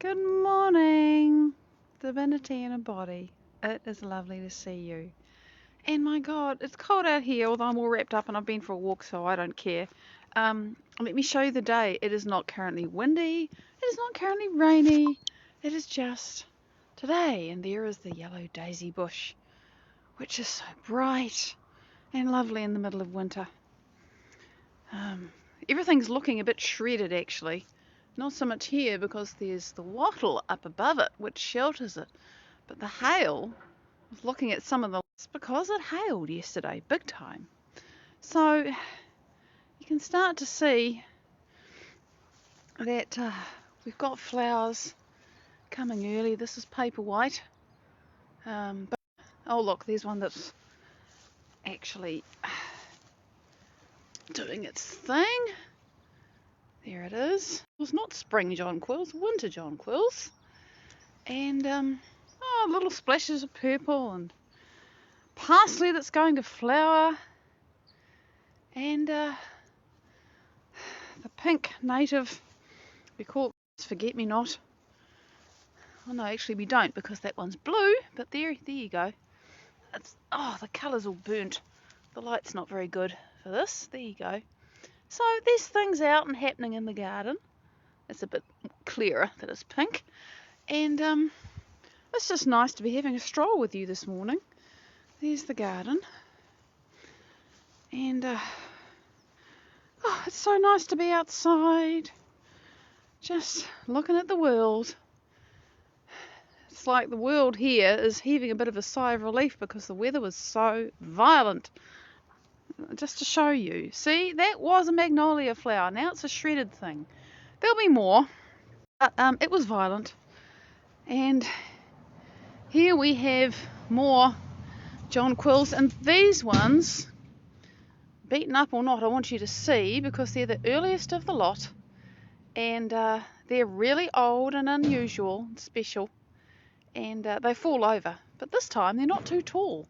Good morning, divinity in a body. It is lovely to see you. And my God, it's cold out here, although I'm all wrapped up and I've been for a walk, so I don't care. Let me show you the day. It is not currently windy. It is not currently rainy. It is just today, and there is the yellow daisy bush, which is so bright and lovely in the middle of winter. Everything's looking a bit shredded, actually. Not so much here because there's the wattle up above it which shelters it, but the hail, I was looking at some of the, it's because it hailed yesterday big time. So you can start to see that we've got flowers coming early. This is paper white, but oh look, there's one that's actually doing its thing. There it is. It was not spring jonquils, winter jonquils. And little splashes of purple and parsley that's going to flower. And the pink native, we call it forget-me-not. Oh no, actually we don't because that one's blue, but there you go. The colour's all burnt. The light's not very good for this. There you go. So there's things out and happening in the garden. It's a bit clearer that it's pink. And it's just nice to be having a stroll with you this morning. There's the garden. And it's so nice to be outside, just looking at the world. It's like the world here is heaving a bit of a sigh of relief because the weather was so violent. Just to show you, see, that was a magnolia flower. Now it's a shredded thing. There'll be more, but it was violent. And here we have more jonquils, and these ones, beaten up or not, I want you to see because they're the earliest of the lot, and they're really old and unusual, special, and they fall over. But this time they're not too tall,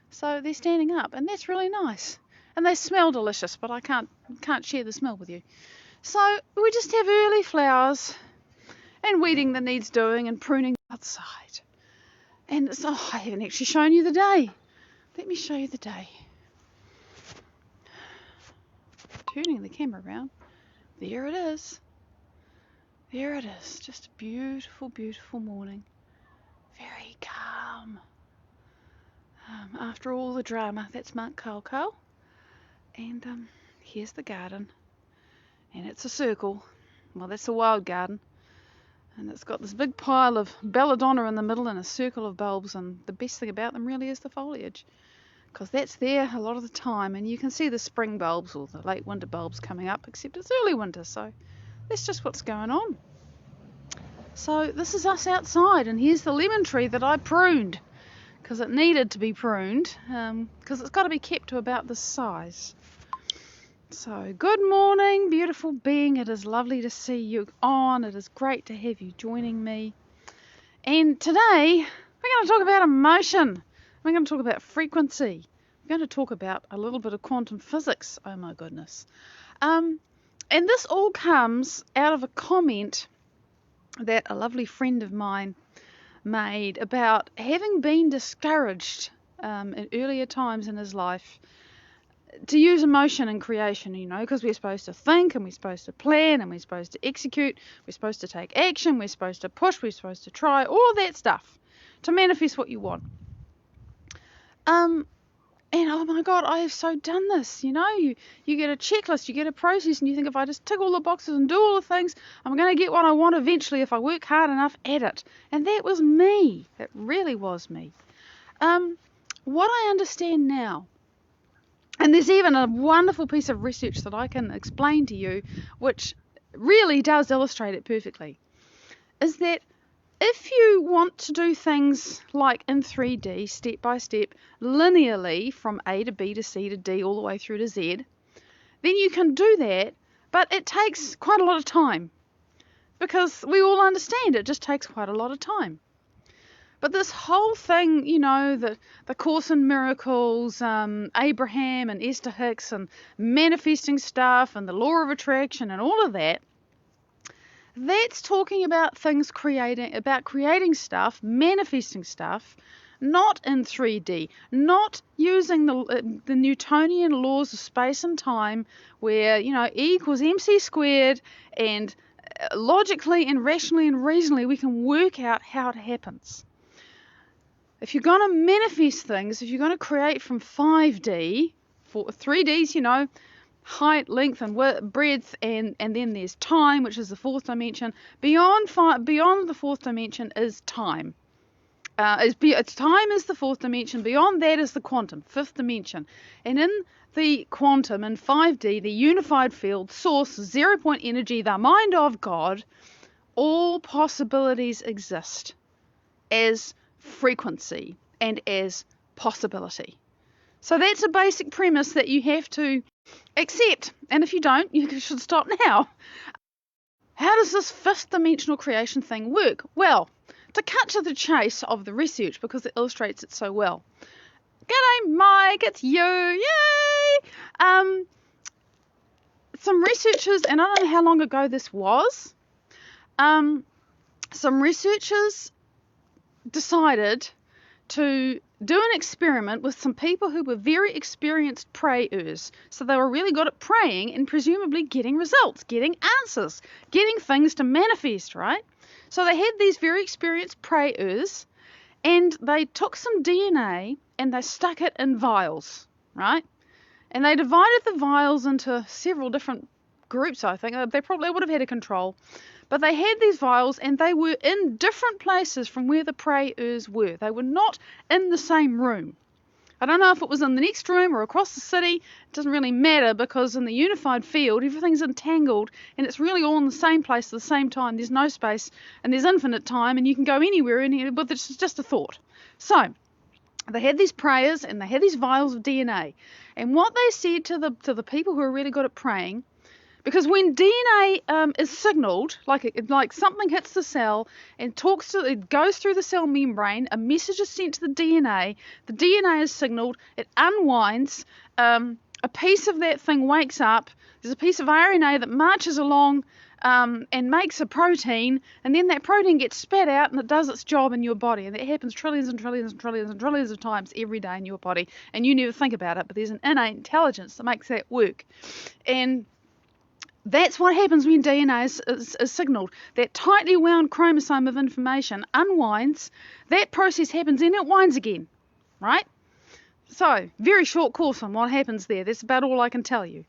so they're standing up, and that's really nice. And they smell delicious, but I can't share the smell with you. So we just have early flowers and weeding that needs doing and pruning outside. And I haven't actually shown you the day. Let me show you the day. Turning the camera around. There it is. There it is. Just a beautiful, beautiful morning. Very calm. After all the drama, that's Mount Kaukau. And here's the garden. And it's a circle. Well, that's a wild garden. And it's got this big pile of belladonna in the middle and a circle of bulbs. And the best thing about them really is the foliage, because that's there a lot of the time. And you can see the spring bulbs or the late winter bulbs coming up, except it's early winter, so that's just what's going on. So this is us outside, and here's the lemon tree that I pruned because it needed to be pruned, because it's got to be kept to about this size. So good morning, beautiful being. It is lovely to see you on. It is great to have you joining me. And today we're going to talk about emotion. We're going to talk about frequency. We're going to talk about a little bit of quantum physics. Oh my goodness. And this all comes out of a comment that a lovely friend of mine made about having been discouraged in earlier times in his life to use emotion in creation, because we're supposed to think and we're supposed to plan and we're supposed to execute, we're supposed to take action, we're supposed to push, we're supposed to try, all of that stuff to manifest what you want. And oh my God, I have so done this. You get a checklist, you get a process, and you think if I just tick all the boxes and do all the things, I'm going to get what I want eventually if I work hard enough at it. And that was me. It really was me. What I understand now, and there's even a wonderful piece of research that I can explain to you, which really does illustrate it perfectly, is that if you want to do things like in 3D, step by step, linearly from A to B to C to D all the way through to Z, then you can do that, but it takes quite a lot of time, because we all understand it just takes quite a lot of time. But this whole thing, the Course in Miracles, Abraham and Esther Hicks and manifesting stuff and the law of attraction and all of that, That's talking about creating stuff, manifesting stuff, not in 3D, not using the Newtonian laws of space and time, where E equals mc squared, and logically and rationally and reasonably we can work out how it happens. If you're going to manifest things, if you're going to create from 5D, 3Ds, height, length, and breadth, and then there's time, which is the fourth dimension. Beyond the fourth dimension is time. Time is the fourth dimension. Beyond that is the quantum, fifth dimension. And in the quantum, in 5D, the unified field, source, 0-point energy, the mind of God, all possibilities exist as frequency and as possibility. So that's a basic premise that you have to accept, and if you don't, you should stop now. How does this fifth dimensional creation thing work? Well, to cut to the chase of the research, because it illustrates it so well. G'day Mike, it's you, yay! Some researchers, and I don't know how long ago this was, some researchers decided to do an experiment with some people who were very experienced prayers. So they were really good at praying and presumably getting results, getting answers, getting things to manifest, right? So they had these very experienced prayers, and they took some DNA and they stuck it in vials, right? And they divided the vials into several different groups, I think. They probably would have had a control. But they had these vials, and they were in different places from where the prayers were. They were not in the same room. I don't know if it was in the next room or across the city. It doesn't really matter, because in the unified field, everything's entangled, and it's really all in the same place at the same time. There's no space, and there's infinite time, and you can go anywhere, but it's just a thought. So they had these prayers, and they had these vials of DNA. And what they said to the people who are really good at praying, because when DNA is signaled, like something hits the cell and it goes through the cell membrane, a message is sent to the DNA is signaled, it unwinds, a piece of that thing wakes up, there's a piece of RNA that marches along and makes a protein, and then that protein gets spat out and it does its job in your body, and that happens trillions and trillions and trillions and trillions of times every day in your body, and you never think about it, but there's an innate intelligence that makes that work. And that's what happens when DNA is signaled. That tightly wound chromosome of information unwinds, that process happens, and it winds again, right? So, very short course on what happens there. That's about all I can tell you.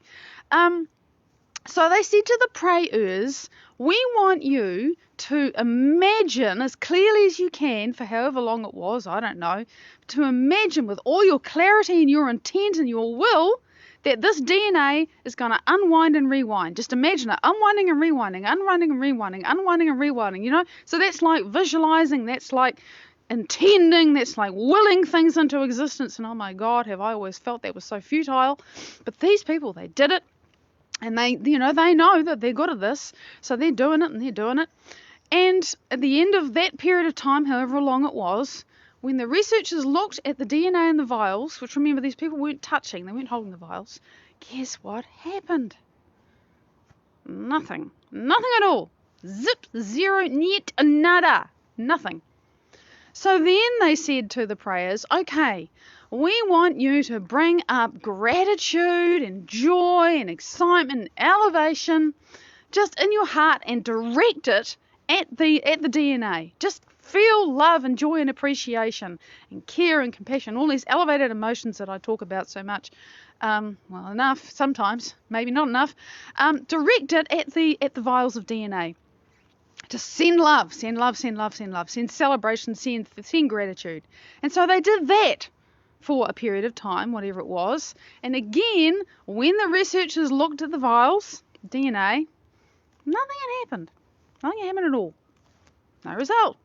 So they said to the prayers, we want you to imagine as clearly as you can, for however long it was, I don't know, to imagine with all your clarity and your intent and your will that this DNA is going to unwind and rewind. Just imagine it, unwinding and rewinding, unwinding and rewinding, unwinding and rewinding, So that's like visualizing, that's like intending, that's like willing things into existence. And oh my God, have I always felt that was so futile. But these people, they did it. And they know that they're good at this. So they're doing it and they're doing it. And at the end of that period of time, however long it was, when the researchers looked at the DNA in the vials, which remember these people weren't touching, they weren't holding the vials, guess what happened? Nothing. Nothing at all. Zip, zero, niet, nada. Nothing. So then they said to the prayers, okay, we want you to bring up gratitude and joy and excitement and elevation just in your heart and direct it at the DNA. Just feel love and joy and appreciation and care and compassion, all these elevated emotions that I talk about so much. Well, enough sometimes, maybe not enough. Direct it at the vials of DNA. Just send love, send love, send love, send love, send celebration, send gratitude. And so they did that for a period of time, whatever it was. And again, when the researchers looked at the vials, DNA, nothing had happened. Nothing happened at all. No result.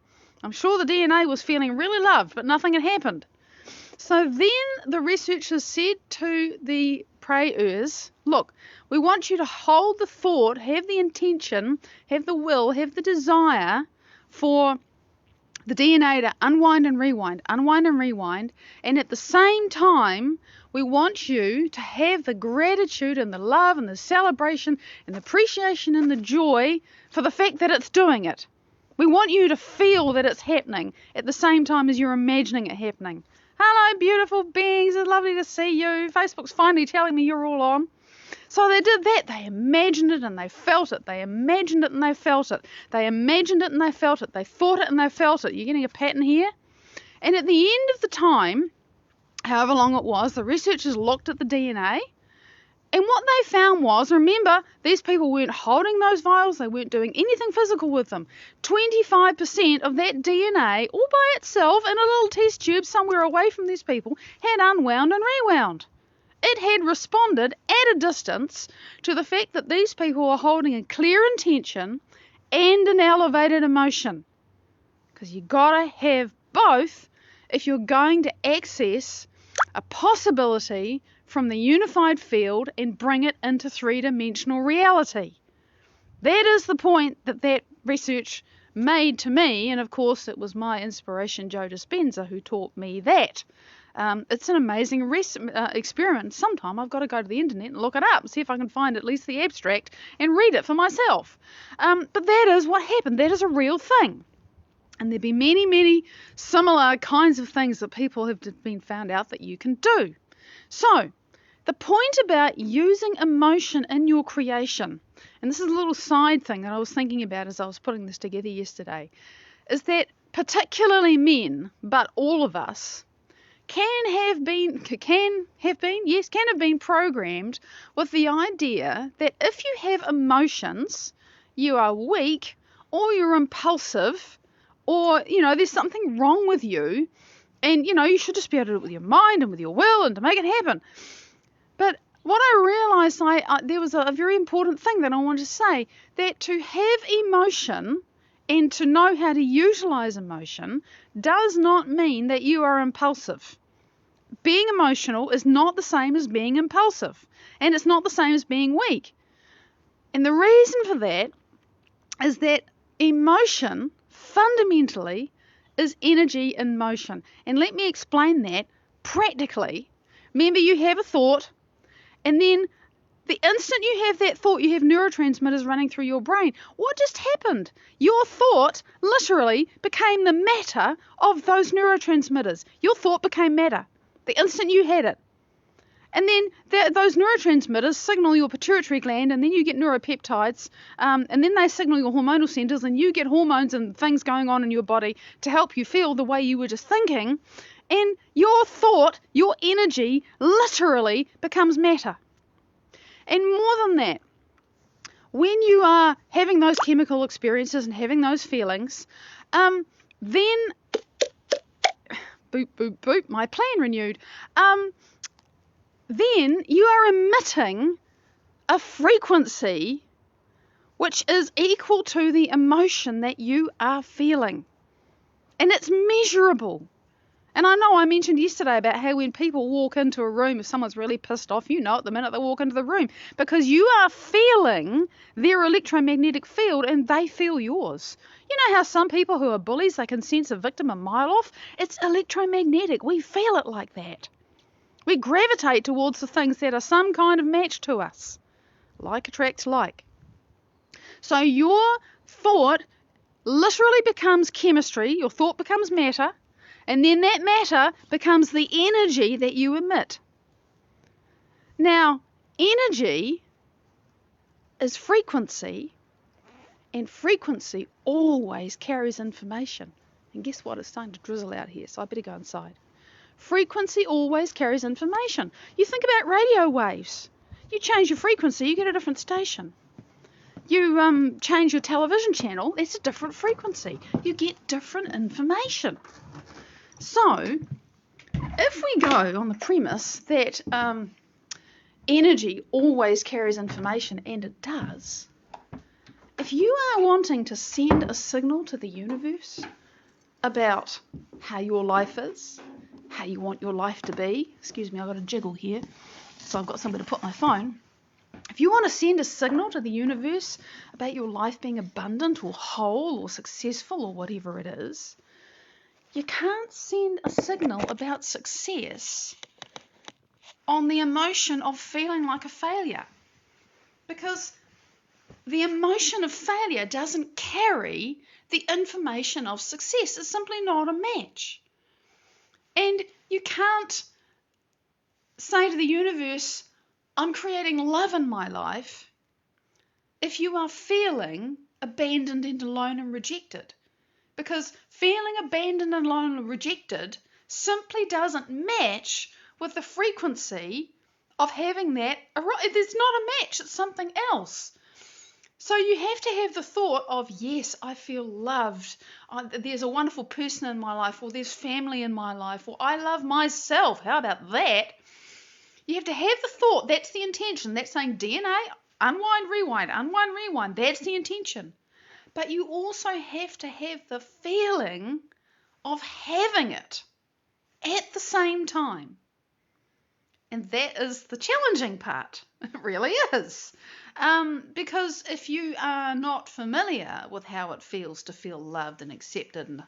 I'm sure the DNA was feeling really loved, but nothing had happened. So then the researchers said to the prayers, look, we want you to hold the thought, have the intention, have the will, have the desire for the DNA to unwind and rewind, and at the same time, We want you to have the gratitude and the love and the celebration and the appreciation and the joy for the fact that it's doing it. We want you to feel that it's happening at the same time as you're imagining it happening. Hello, beautiful beings. It's lovely to see you. Facebook's finally telling me you're all on. So they did that. They imagined it and they felt it. They imagined it and they felt it. They imagined it and they felt it. They thought it and they felt it. You're getting a pattern here? And at the end of the time, however long it was, the researchers looked at the DNA. And what they found was, remember, these people weren't holding those vials, they weren't doing anything physical with them. 25% of that DNA, all by itself in a little test tube somewhere away from these people, had unwound and rewound. It had responded at a distance to the fact that these people were holding a clear intention and an elevated emotion. Because you've got to have both if you're going to access a possibility from the unified field and bring it into three-dimensional reality. That is the point that research made to me, and of course it was my inspiration, Joe Dispenza, who taught me that. It's an amazing experiment. Sometime I've got to go to the internet and look it up, see if I can find at least the abstract and read it for myself. But that is what happened. That is a real thing. And there'll be many, many similar kinds of things that people have been found out that you can do. So, the point about using emotion in your creation, and this is a little side thing that I was thinking about as I was putting this together yesterday, is that particularly men, but all of us, can have been programmed with the idea that if you have emotions, you are weak or you're impulsive or, there's something wrong with you and, you should just be able to do it with your mind and with your will and to make it happen. But what I realised, there was a very important thing that I wanted to say, that to have emotion and to know how to utilise emotion does not mean that you are impulsive. Being emotional is not the same as being impulsive, and it's not the same as being weak. And the reason for that is that emotion fundamentally is energy in motion. And let me explain that practically. Remember, you have a thought, and then the instant you have that thought, you have neurotransmitters running through your brain. What just happened? Your thought literally became the matter of those neurotransmitters. Your thought became matter the instant you had it. And then those neurotransmitters signal your pituitary gland, and then you get neuropeptides, and then they signal your hormonal centers, and you get hormones and things going on in your body to help you feel the way you were just thinking. And your thought, your energy, literally becomes matter. And more than that, when you are having those chemical experiences and having those feelings, then, boop, boop, boop, my plan renewed, then you are emitting a frequency which is equal to the emotion that you are feeling. And it's measurable. And I know I mentioned yesterday about how when people walk into a room, if someone's really pissed off, you know it the minute they walk into the room, because you are feeling their electromagnetic field and they feel yours. You know how some people who are bullies, they can sense a victim a mile off? It's electromagnetic. We feel it like that. We gravitate towards the things that are some kind of match to us. Like attracts like. So your thought literally becomes chemistry, your thought becomes matter, and then that matter becomes the energy that you emit. Now, energy is frequency, and frequency always carries information. And guess what? It's starting to drizzle out here, so I better go inside. Frequency always carries information. You think about radio waves. You change your frequency, you get a different station. You change your television channel, it's a different frequency. You get different information. So, if we go on the premise that energy always carries information, and it does, if you are wanting to send a signal to the universe about how your life is, how you want your life to be, excuse me, I've got a jiggle here, so I've got somewhere to put my phone. If you want to send a signal to the universe about your life being abundant or whole or successful or whatever it is, you can't send a signal about success on the emotion of feeling like a failure, because the emotion of failure doesn't carry the information of success. It's simply not a match. And you can't say to the universe, I'm creating love in my life, if you are feeling abandoned and alone and rejected. Because feeling abandoned and alone and rejected simply doesn't match with the frequency of having that. There's not a match, it's something else. So you have to have the thought of, yes, I feel loved. There's a wonderful person in my life, or there's family in my life, or I love myself. How about that? You have to have the thought. That's the intention. That's saying DNA, unwind, rewind. That's the intention. But you also have to have the feeling of having it at the same time. And that is the challenging part. It really is. Because if you are not familiar with how it feels to feel loved and accepted and,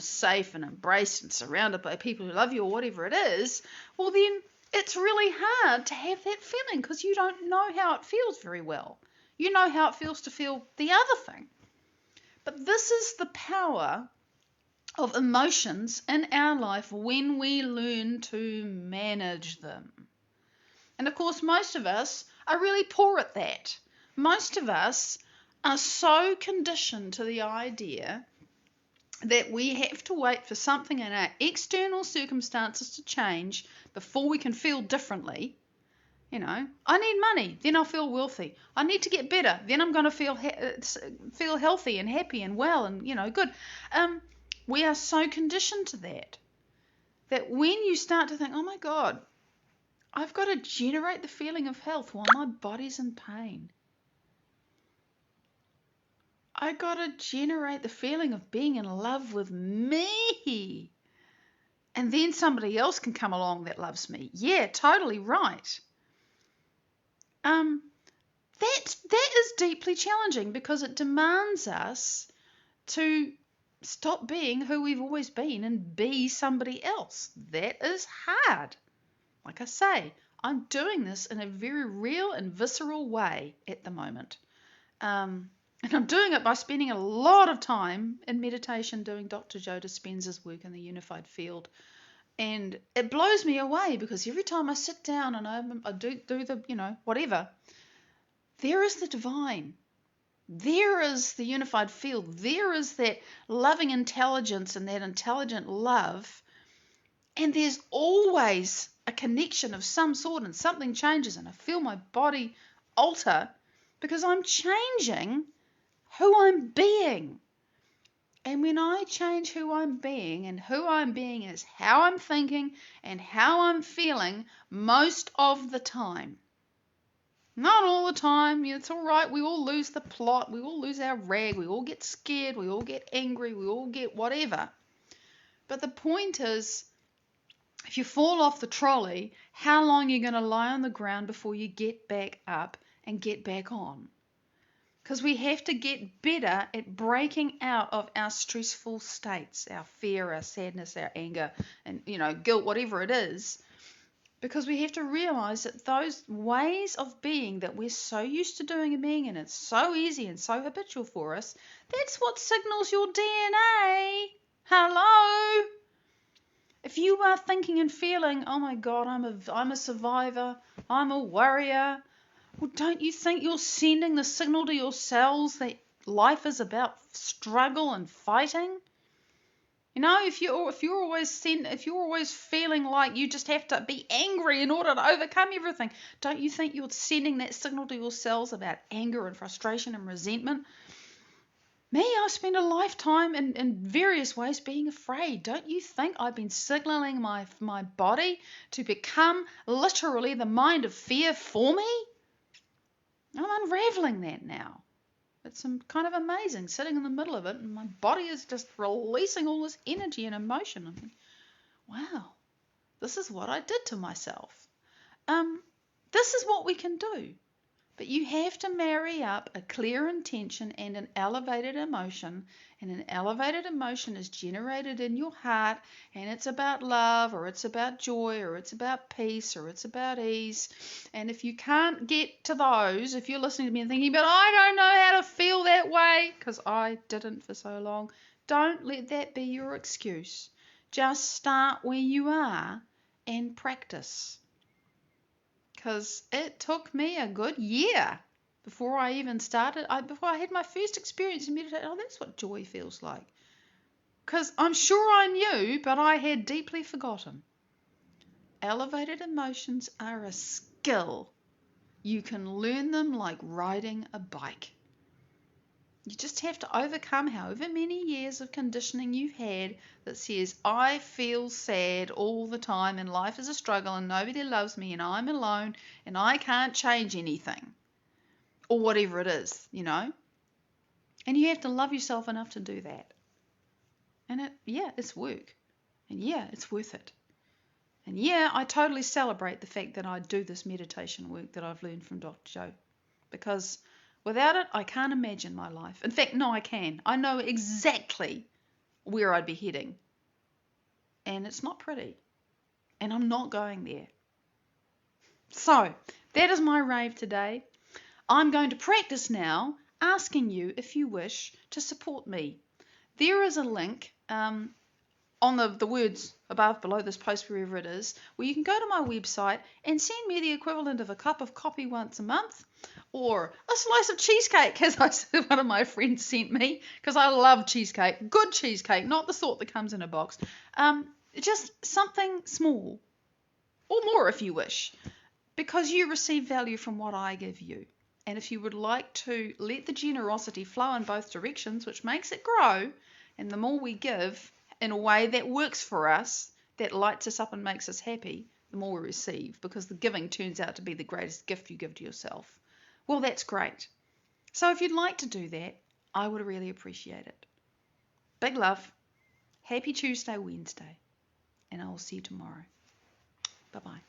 safe and embraced and surrounded by people who love you or whatever it is, well then it's really hard to have that feeling because you don't know how it feels very well. You know how it feels to feel the other thing. But this is the power of emotions in our life when we learn to manage them. And of course, most of us are really poor at that. Most of us are so conditioned to the idea that we have to wait for something in our external circumstances to change before we can feel differently. I need money, then I'll feel wealthy. I need to get better, then I'm going to feel healthy and happy and well and, good. We are so conditioned to that when you start to think, oh my God, I've got to generate the feeling of health while my body's in pain. I got to generate the feeling of being in love with me. And then somebody else can come along that loves me. Yeah, totally right. That is deeply challenging because it demands us to stop being who we've always been and be somebody else. That is hard. Like I say, I'm doing this in a very real and visceral way at the moment. And I'm doing it by spending a lot of time in meditation doing Dr. Joe Dispenza's work in the unified field. And it blows me away because every time I sit down and I do the, whatever, there is the divine. There is the unified field. There is that loving intelligence and that intelligent love. And there's always a connection of some sort and something changes and I feel my body alter because I'm changing who I'm being. And when I change who I'm being, and who I'm being is how I'm thinking and how I'm feeling most of the time. Not all the time. It's all right. We all lose the plot. We all lose our rag. We all get scared. We all get angry. We all get whatever. But the point is, if you fall off the trolley, how long are you going to lie on the ground before you get back up and get back on? Because we have to get better at breaking out of our stressful states, our fear, our sadness, our anger, and, guilt, whatever it is. Because we have to realize that those ways of being that we're so used to doing and being, and it's so easy and so habitual for us, that's what signals your DNA. Hello? If you are thinking and feeling, oh my God, I'm a survivor, I'm a warrior, well, don't you think you're sending the signal to your cells that life is about struggle and fighting? If you're always feeling like you just have to be angry in order to overcome everything, don't you think you're sending that signal to your cells about anger and frustration and resentment? Me, I've spent a lifetime in various ways being afraid. Don't you think I've been signaling my body to become literally the mind of fear for me? I'm unraveling that now. It's kind of amazing sitting in the middle of it and my body is just releasing all this energy and emotion. I'm thinking, wow, this is what I did to myself. This is what we can do. But you have to marry up a clear intention and an elevated emotion. And an elevated emotion is generated in your heart, and it's about love, or it's about joy, or it's about peace, or it's about ease. And if you can't get to those, if you're listening to me and thinking, but I don't know how to feel that way, because I didn't for so long, don't let that be your excuse. Just start where you are and practice. Because it took me a good year before I even started, before I had my first experience in meditation. Oh, that's what joy feels like. Because I'm sure I knew, but I had deeply forgotten. Elevated emotions are a skill. You can learn them like riding a bike. You just have to overcome however many years of conditioning you've had that says, I feel sad all the time and life is a struggle and nobody loves me and I'm alone and I can't change anything. Or whatever it is, And you have to love yourself enough to do that. And it's work. And it's worth it. And I totally celebrate the fact that I do this meditation work that I've learned from Dr. Joe. Because without it, I can't imagine my life. In fact, no, I can. I know exactly where I'd be heading. And it's not pretty. And I'm not going there. So, that is my rave today. I'm going to practice now, asking you, if you wish, to support me. There is a link on the words below this post, wherever it is, where you can go to my website and send me the equivalent of a cup of coffee once a month, or a slice of cheesecake, as one of my friends sent me, because I love cheesecake. Good cheesecake, not the sort that comes in a box. Just something small, or more if you wish, because you receive value from what I give you. And if you would like to let the generosity flow in both directions, which makes it grow, and the more we give in a way that works for us, that lights us up and makes us happy, the more we receive, because the giving turns out to be the greatest gift you give to yourself. Well, that's great. So if you'd like to do that, I would really appreciate it. Big love. Happy Tuesday, Wednesday. And I will see you tomorrow. Bye-bye.